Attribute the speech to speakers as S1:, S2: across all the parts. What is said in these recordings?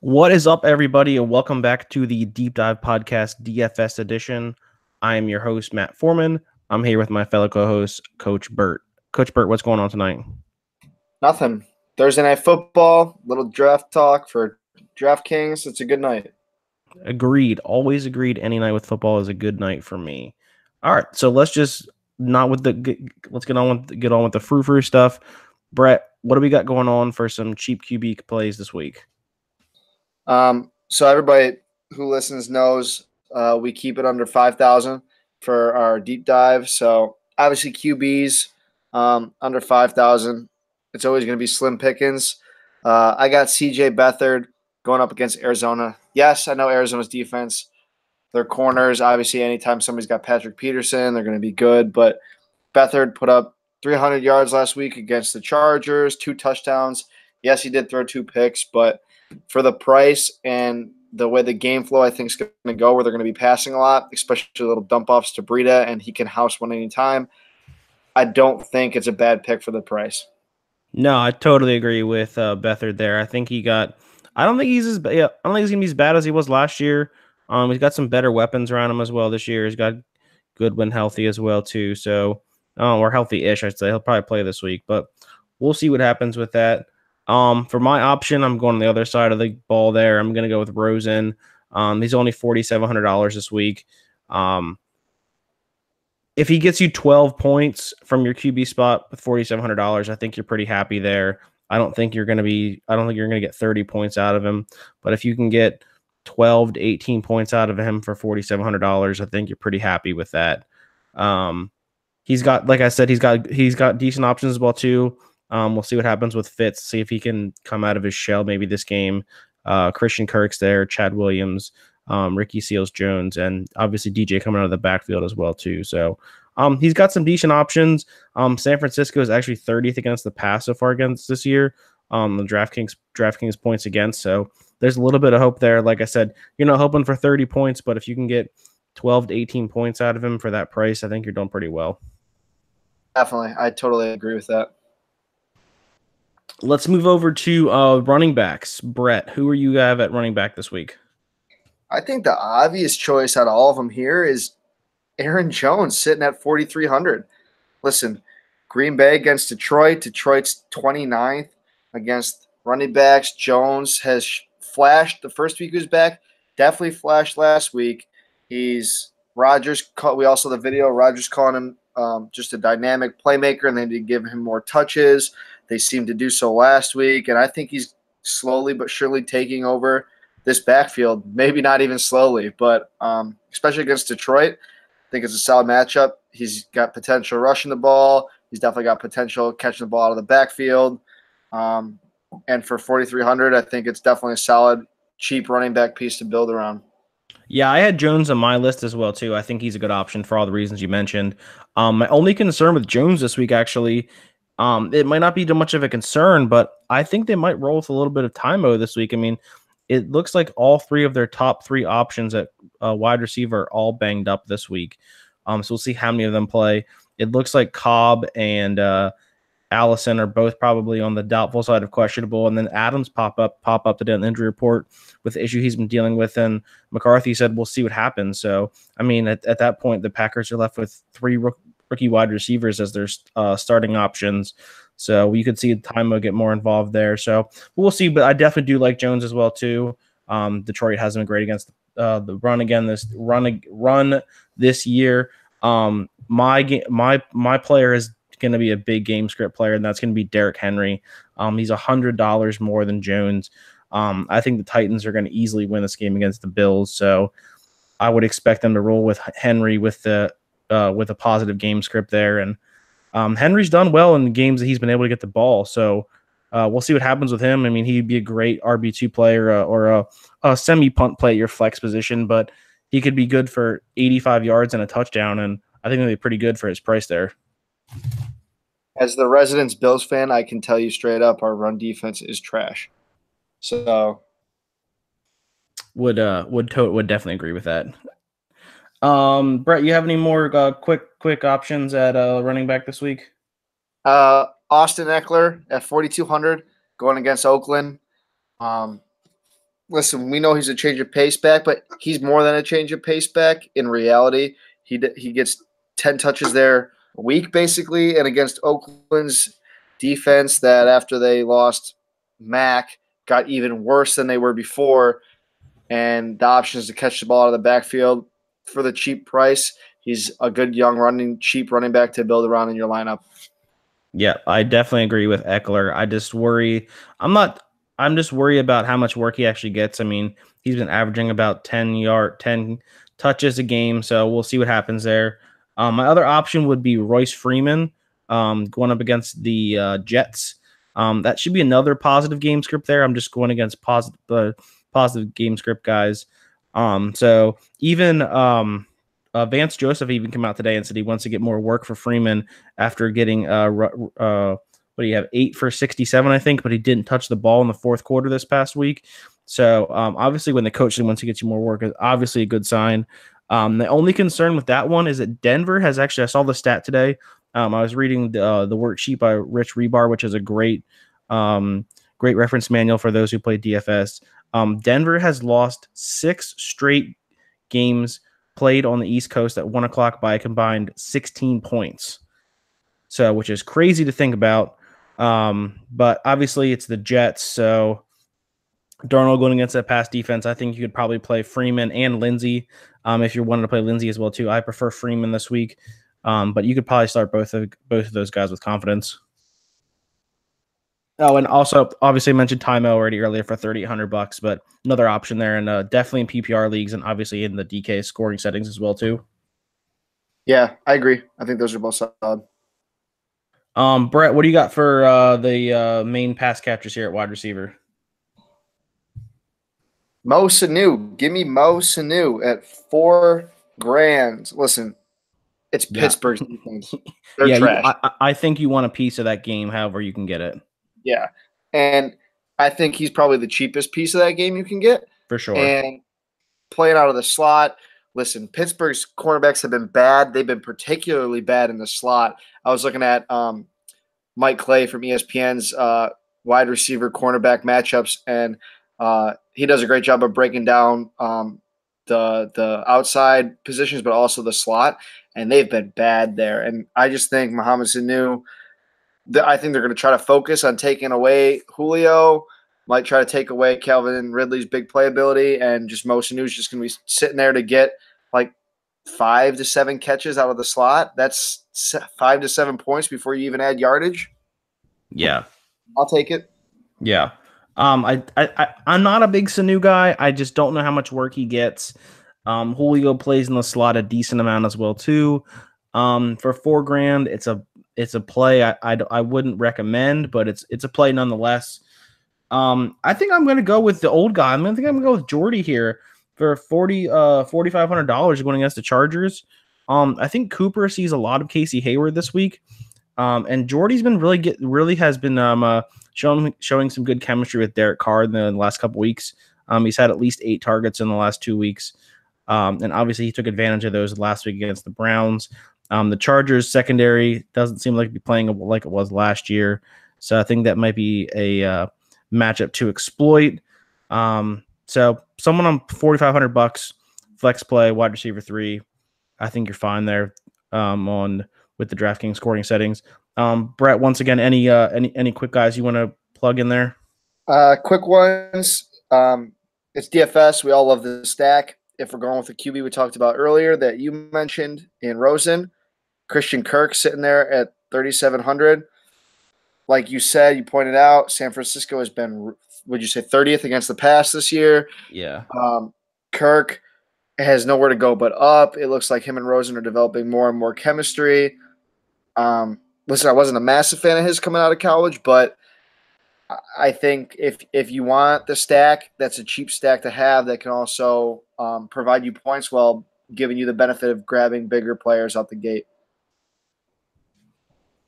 S1: What is up, everybody, and welcome back to the Deep Dive Podcast DFS edition. I am your host, Matt Foreman. I'm here with my fellow co-host, Coach Burt. Coach Burt, what's going on tonight?
S2: Nothing. Thursday night football, little draft talk for DraftKings. It's a good night.
S1: Agreed. Always agreed. Any night with football is a good night for me. All right, so let's just let's get on with the frou-frou stuff. Brett, what do we got going on for some cheap QB plays this week?
S2: So everybody who listens knows we keep it under 5,000 for our deep dive. So obviously QBs under 5,000. It's always going to be slim pickings. I got CJ Beathard going up against Arizona. Yes, I know Arizona's defense. Their corners, obviously, anytime somebody's got Patrick Peterson, they're going to be good. But Beathard put up 300 yards last week against the Chargers, 2 touchdowns. Yes, he did throw 2 picks, but for the price and the way the game flow, I think, is going to go, where they're going to be passing a lot, especially little dump offs to Breida, and he can house one anytime. I don't think it's a bad pick for the price.
S1: No, I totally agree with Beathard there. I think I don't think he's I don't think he's gonna be as bad as he was last year. He's got some better weapons around him as well this year. He's got good when healthy as well too. So, or healthy-ish, I'd say. He'll probably play this week, but we'll see what happens with that. For my option, I'm going on the other side of the ball there. I'm gonna go with Rosen. He's only $4,700 this week. If he gets you 12 points from your QB spot with $4,700, I think you're pretty happy there. I don't think you're going to get 30 points out of him, but if you can get 12 to 18 points out of him for $4,700, I think you're pretty happy with that. He's got, like I said, he's got decent options as well too. We'll see what happens with Fitz, see if he can come out of his shell maybe this game. Christian Kirk's there, Chad Williams, Ricky Seals-Jones, and obviously DJ coming out of the backfield as well too. So he's got some decent options. San Francisco is actually 30th against the pass so far against this year. The DraftKings points against. So there's a little bit of hope there. Like I said, you're not hoping for 30 points, but if you can get 12 to 18 points out of him for that price, I think you're doing pretty well.
S2: Definitely. I totally agree with that.
S1: Let's move over to running backs. Brett, who are you have at running back this week?
S2: I think the obvious choice out of all of them here is Aaron Jones sitting at 4,300. Listen, Green Bay against Detroit. Detroit's 29th against running backs. Jones has flashed the first week he was back. Definitely flashed last week. Rodgers we also the video. Rodgers calling him just a dynamic playmaker, and they need to give him more touches. They seemed to do so last week, and I think he's slowly but surely taking over this backfield. Maybe not even slowly, but especially against Detroit, I think it's a solid matchup. He's got potential rushing the ball. He's definitely got potential catching the ball out of the backfield. And for 4,300, I think it's definitely a solid, cheap running back piece to build around.
S1: Yeah, I had Jones on my list as well, too. I think he's a good option for all the reasons you mentioned. My only concern with Jones this week, actually, it might not be too much of a concern, but I think they might roll with a little bit of time-o this week. I mean, it looks like all 3 of their top 3 options at wide receiver are all banged up this week. So we'll see how many of them play. It looks like Cobb and Allison are both probably on the doubtful side of questionable, and then Adams pop up today on the injury report with the issue he's been dealing with, and McCarthy said we'll see what happens. So, I mean, at that point, the Packers are left with 3 rookie wide receivers as their starting options. So you could see Timo get more involved there. So we'll see, but I definitely do like Jones as well too. Detroit hasn't been great against the run again run this year. My player is going to be a big game script player, and that's going to be Derrick Henry. He's $100 more than Jones. I think the Titans are going to easily win this game against the Bills. So I would expect them to roll with Henry with a positive game script there. And Henry's done well in the games that he's been able to get the ball. So we'll see what happens with him. I mean, he'd be a great RB2 player or a semi-punt play at your flex position, but he could be good for 85 yards and a touchdown, and I think it'd be pretty good for his price there.
S2: As the resident Bills fan, I can tell you straight up, our run defense is trash. So
S1: would definitely agree with that. Brett, you have any more quick options at running back this week?
S2: Austin Eckler at 4,200 going against Oakland. listen, we know he's a change of pace back, but he's more than a change of pace back. In reality, he gets 10 touches there a week, basically, and against Oakland's defense that after they lost Mac got even worse than they were before, and the options to catch the ball out of the backfield for the cheap price. He's a good young cheap running back to build around in your lineup.
S1: Yeah, I definitely agree with Eckler. I just worry. I'm just worried about how much work he actually gets. I mean, he's been averaging about 10 touches a game, so we'll see what happens there. My other option would be Royce Freeman, going up against the Jets. That should be another positive game script there. I'm just going against positive game script guys. So even Vance Joseph even came out today and said he wants to get more work for Freeman after getting what do you have, 8 for 67, I think, but he didn't touch the ball in the fourth quarter this past week. So obviously when the coach wants to get you more work is obviously a good sign. The only concern with that one is that Denver has actually, I saw the stat today. I was reading the worksheet by Rich Rebar, which is a great reference manual for those who play DFS. Denver has lost 6 straight games played on the East Coast at 1 o'clock by a combined 16 points. So, which is crazy to think about. But obviously it's the Jets. So Darnold going against that pass defense, I think you could probably play Freeman and Lindsey. If you're wanting to play Lindsey as well too, I prefer Freeman this week. But you could probably start both of those guys with confidence. Oh, and also obviously mentioned Time already earlier for $3,800, but another option there, and definitely in PPR leagues and obviously in the DK scoring settings as well too.
S2: Yeah, I agree. I think those are both solid.
S1: Brett, what do you got for the main pass catchers here at wide receiver?
S2: Mo Sanu. Give me Mo Sanu at $4,000. Listen, it's Pittsburgh's defense. They're trash.
S1: I think you want a piece of that game however you can get it.
S2: Yeah. And I think he's probably the cheapest piece of that game you can get.
S1: For sure.
S2: And playing out of the slot. Listen, Pittsburgh's cornerbacks have been bad. They've been particularly bad in the slot. I was looking at Mike Clay from ESPN's wide receiver cornerback matchups, and he does a great job of breaking down the outside positions, but also the slot, and they've been bad there. And I just think Mohamed Sanu, I think they're going to try to focus on taking away Julio, might try to take away Calvin Ridley's big playability, and just Mo Sanu's just going to be sitting there to get like 5 to 7 catches out of the slot. That's 5 to 7 points before you even add yardage.
S1: Yeah.
S2: I'll take it.
S1: Yeah. I'm not a big Sanu guy. I just don't know how much work he gets. Julio plays in the slot a decent amount as well too. For $4,000, it's a play I wouldn't recommend, but it's a play nonetheless. I think I'm going to go with the old guy. I'm going to go with Jordy here for $4,500 going against the Chargers. I think Cooper sees a lot of Casey Hayward this week. And Jordy's been really has been showing some good chemistry with Derek Carr in the last couple weeks. He's had at least 8 targets in the last 2 weeks. And obviously he took advantage of those last week against the Browns. The Chargers secondary doesn't seem like to be playing like it was last year. So I think that might be a matchup to exploit. So someone on $4,500 flex play wide receiver 3. I think you're fine there with the DraftKings scoring settings. Brett, once again, any quick guys you want to plug in there?
S2: Quick ones. It's DFS. We all love the stack. If we're going with the QB we talked about earlier that you mentioned in Rosen, Christian Kirk sitting there at 3,700. Like you said, you pointed out, San Francisco has been, would you say, 30th against the pass this year?
S1: Yeah.
S2: Kirk has nowhere to go but up. It looks like him and Rosen are developing more and more chemistry. Listen, I wasn't a massive fan of his coming out of college, but I think if you want the stack, that's a cheap stack to have that can also provide you points while giving you the benefit of grabbing bigger players out the gate.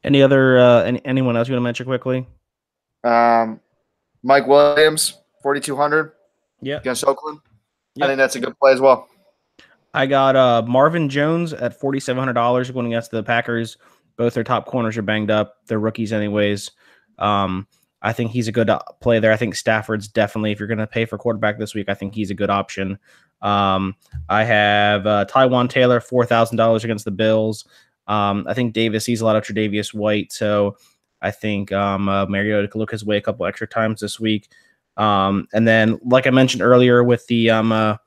S1: Any other anyone else you want to mention quickly?
S2: Mike Williams, 4,200.
S1: Yeah,
S2: against Oakland.
S1: Yep.
S2: I think that's a good play as well.
S1: I got Marvin Jones at $4,700 going against the Packers. Both their top corners are banged up. They're rookies anyways. I think he's a good play there. I think Stafford's definitely, if you're going to pay for quarterback this week, I think he's a good option. I have Tywan Taylor, $4,000 against the Bills. I think Davis sees a lot of Tre'Davious White, so I think Mariota could look his way a couple extra times this week. And then, like I mentioned earlier, with the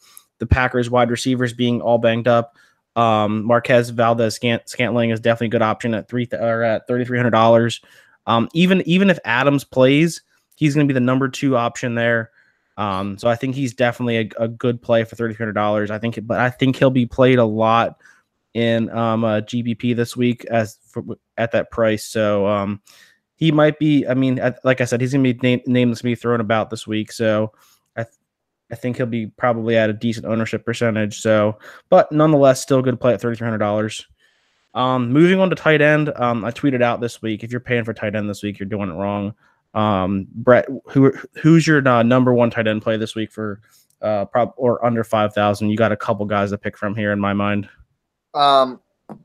S1: Packers wide receivers being all banged up, Marquez Valdez Scantling is definitely a good option at $3,300. Even if Adams plays, he's going to be the number 2 option there. So I think he's definitely a good play for $3,300. But I think he'll be played a lot in GBP this week at that price. So he might be. I mean, like I said, he's going to be named to be thrown about this week. So I think he'll be probably at a decent ownership percentage. So, but nonetheless, still a good play at $3,300. Moving on to tight end, I tweeted out this week, if you're paying for tight end this week, you're doing it wrong. Brett, who's your number 1 tight end play this week for or under 5,000? You got a couple guys to pick from here in my mind.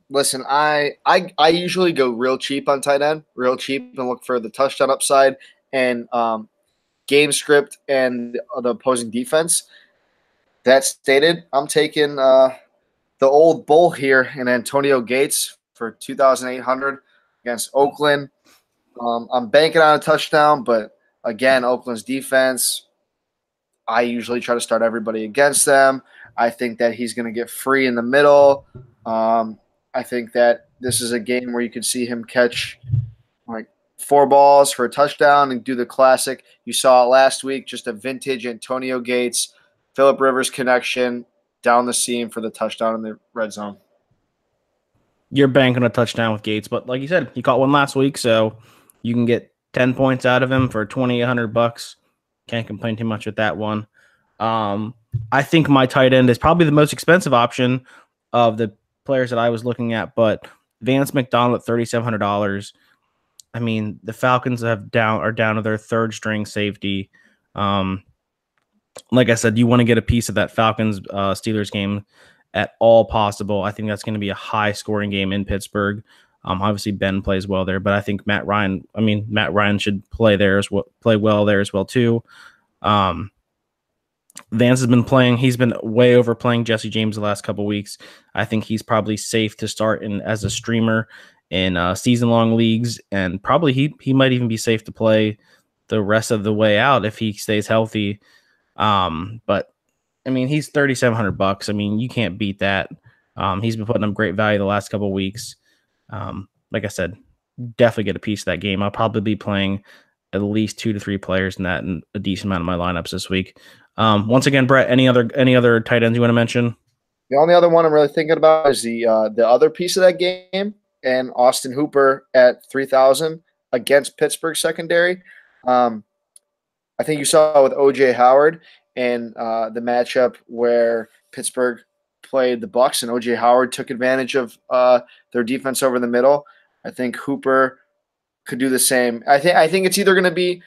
S2: Listen, I usually go real cheap on tight end, real cheap, and look for the touchdown upside and game script and the opposing defense. That stated, I'm taking the old bull here in Antonio Gates for 2,800 against Oakland. I'm banking on a touchdown, but again, Oakland's defense, I usually try to start everybody against them. I think that he's going to get free in the middle. I think that this is a game where you could see him catch like 4 balls for a touchdown and do the classic. You saw it last week, just a vintage Antonio Gates, Phillip Rivers connection down the seam for the touchdown in the red zone.
S1: You're banking a touchdown with Gates, but like you said, he caught one last week, so you can get 10 points out of him for $2,800. Can't complain too much with that one. I think my tight end is probably the most expensive option of the players that I was looking at, but Vance McDonald at $3,700. I mean, the Falcons are down to their 3rd string safety. Like I said, you want to get a piece of that Falcons Steelers game at all possible. I think that's going to be a high scoring game in Pittsburgh. Obviously Ben plays well there, but I think Matt Ryan should play well there as well too. Vance has been playing. He's been way overplaying Jesse James the last couple weeks. I think he's probably safe to start as a streamer in season-long leagues, and probably he might even be safe to play the rest of the way out if he stays healthy. But I mean, he's $3,700. I mean, you can't beat that. He's been putting up great value the last couple weeks. Like I said, definitely get a piece of that game. I'll probably be playing at least 2 to 3 players in that and a decent amount of my lineups this week. Once again, Brett, any other tight ends you want to mention?
S2: The only other one I'm really thinking about is the other piece of that game, and Austin Hooper at 3,000 against Pittsburgh secondary. I think you saw with O.J. Howard and the matchup where Pittsburgh played the Bucs and O.J. Howard took advantage of their defense over the middle. I think Hooper could do the same. I think it's either going to be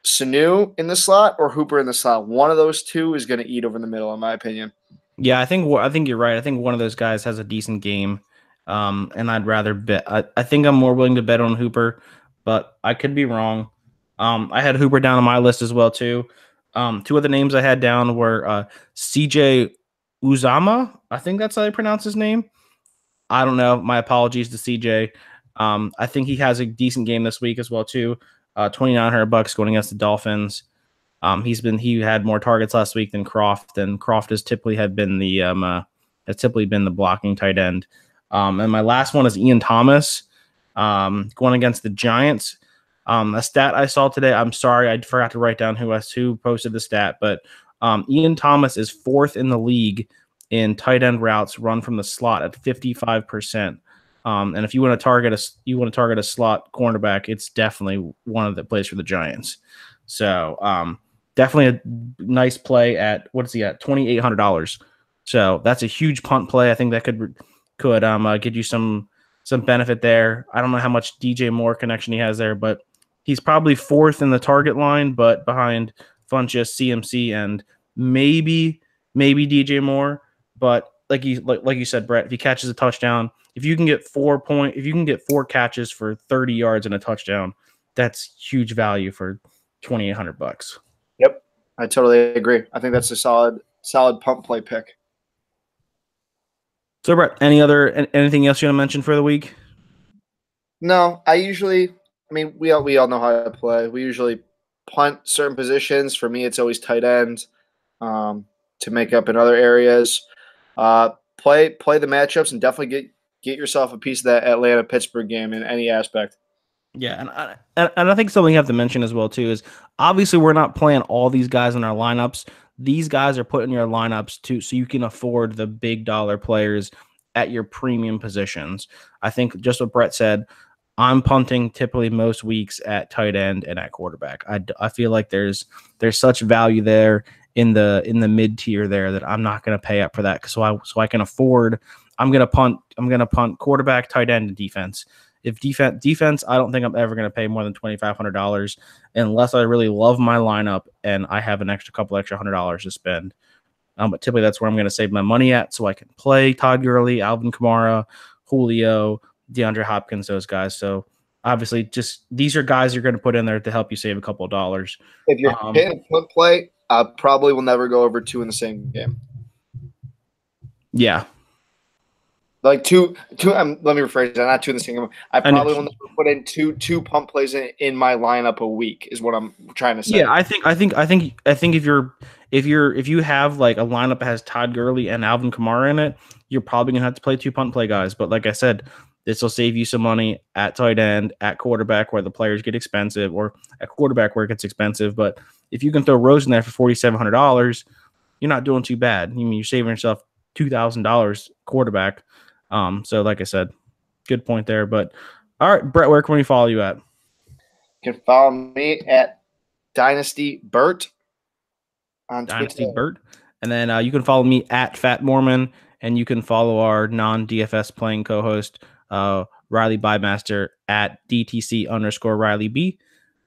S2: Sanu in the slot or Hooper in the slot. One of those two is going to eat over the middle, in my opinion.
S1: Yeah, I think you're right. I think one of those guys has a decent game, and I'd rather bet. I think I'm more willing to bet on Hooper, but I could be wrong. I had Hooper down on my list as well too. 2 other names I had down were CJ Uzama. I think that's how they pronounce his name. I don't know. My apologies to CJ. I think he has a decent game this week as well too. $2,900 going against the Dolphins. He had more targets last week than Croft, and Croft has typically been the blocking tight end. And my last one is Ian Thomas, going against the Giants. A stat I saw today. I'm sorry, I forgot to write down who posted the stat, but Ian Thomas is 4th in the league in tight end routes run from the slot at 55%. And if you want to target a slot cornerback, it's definitely one of the plays for the Giants. So definitely a nice play at what's he at $2,800. So that's a huge punt play. I think that could get you some benefit there. I don't know how much DJ Moore connection he has there, but he's probably 4th in the target line, but behind Funchess, CMC, and maybe DJ Moore. But like you said, Brett, if he catches a touchdown, if you can get 4 catches for 30 yards and a touchdown, that's huge value for $2,800.
S2: Yep, I totally agree. I think that's a solid pump play pick.
S1: So, Brett, anything else you want to mention for the week?
S2: No, I mean, we all know how to play. We usually punt certain positions. For me, it's always tight end to make up in other areas. Play the matchups and definitely get yourself a piece of that Atlanta Pittsburgh game in any aspect.
S1: Yeah, and I think something you have to mention as well too is obviously we're not playing all these guys in our lineups. These guys are put in your lineups too, so you can afford the big dollar players at your premium positions. I think just what Brett said, I'm punting typically most weeks at tight end and at quarterback. I feel like there's such value there in the mid tier there that I'm not going to pay up for that. So I can afford. I'm going to punt quarterback, tight end, and defense. If defense, I don't think I'm ever going to pay more than $2,500 unless I really love my lineup and I have an couple extra $100 to spend. But typically that's where I'm going to save my money at, so I can play Todd Gurley, Alvin Kamara, Julio, DeAndre Hopkins, those guys. So obviously, just these are guys you're going to put in there to help you save a couple of dollars.
S2: If you're hitting a punt play, I probably will never go over 2 in the same game.
S1: Yeah.
S2: Like two. Let me rephrase that. Not 2 in the same game. I probably will never put in two pump plays in my lineup a week. Is what I'm trying to say.
S1: Yeah, I think if you have like a lineup that has Todd Gurley and Alvin Kamara in it, you're probably gonna have to play 2 punt play guys. But like I said, this will save you some money at tight end, at quarterback where the players get expensive, or at quarterback where it gets expensive. But if you can throw Rose in there for $4,700, you're not doing too bad. I mean, you're saving yourself $2,000 quarterback. So like I said, good point there. But all right, Brett, where can we follow you at?
S2: You can follow me at Dynasty Burt on
S1: Dynasty
S2: Twitter.
S1: Burt. And then you can follow me at Fat Mormon, and you can follow our non-DFS playing co-host, Riley Bymaster, at DTC_Riley B.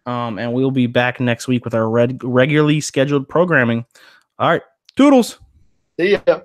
S1: And we'll be back next week with our regularly scheduled programming. All right, toodles.
S2: See ya.